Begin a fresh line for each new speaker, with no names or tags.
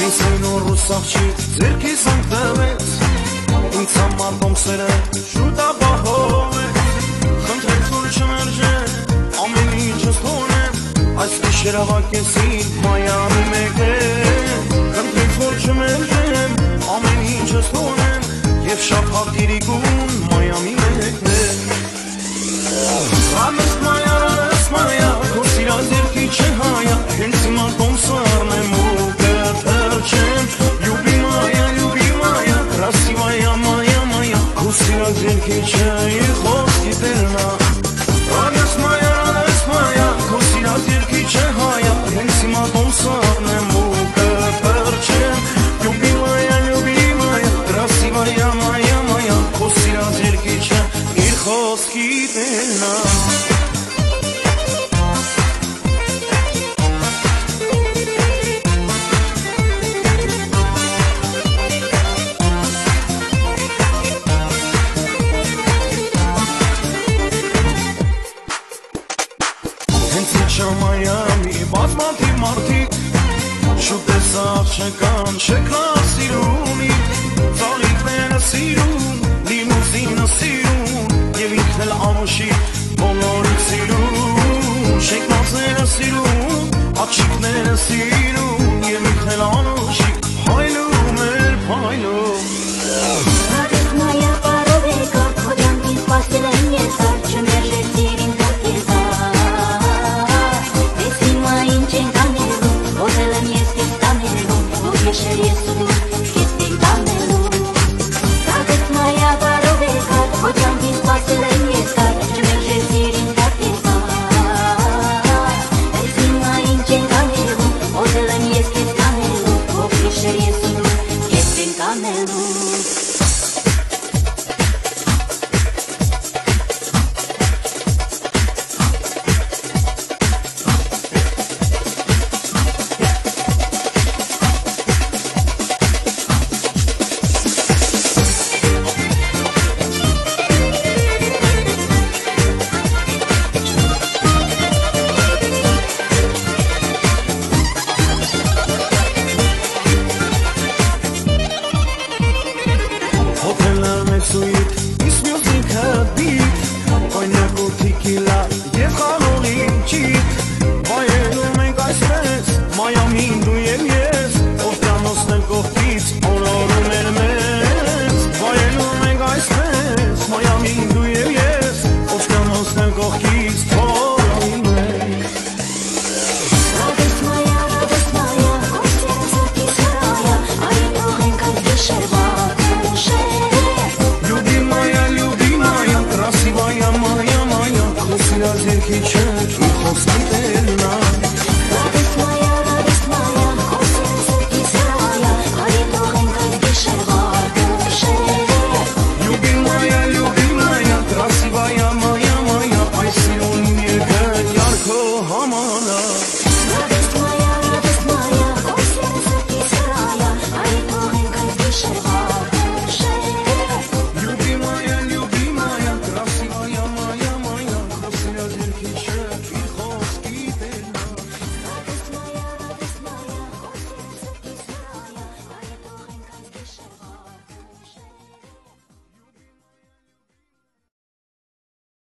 Աղջի ձերքիս ընկնվեց ինձ համար կոմսերը շուտ ապահով է խնդրեք որ չմերժեմ ամեն ինչս թողնեմ այս գիշերավակեսին Մայամի մեկ է խնդրեք որ չմերժեմ ամեն ինչս թողնեմ և շաբաթ իրիկուն Մայամի մեկ է Ռամես Մայա քո սիրած երգի չէ հայա հենց հիմա կոմսարն եմ ու կթրջեմ Красивая моя, вкусная зеркальча и хлопки перна. Радость моя, вкусная зеркальча хая, Ренсима томсарне мука перчем. Любимая, красивая моя, вкусная зеркальча и хлопки перна. Մայամի բազմաթիվ մարդիկ շուտ տեսավ չկան չկան սիրունի ծալիկները սիրուն լիմուզինը սիրուն և ինքն էլ ամուշի բոլորիք սիրուն շեկնազները սիրուն աչիկները սիրուն և ինքն էլ ամուշի հայլում էր փայլում Радость моя паровека Ходянки спасила мне Сарчу мержет сирин Радость моя паровека, Ходянки спасила мне Сарчу мержет сирин Любимая, красивая моя, вкусная зеркальча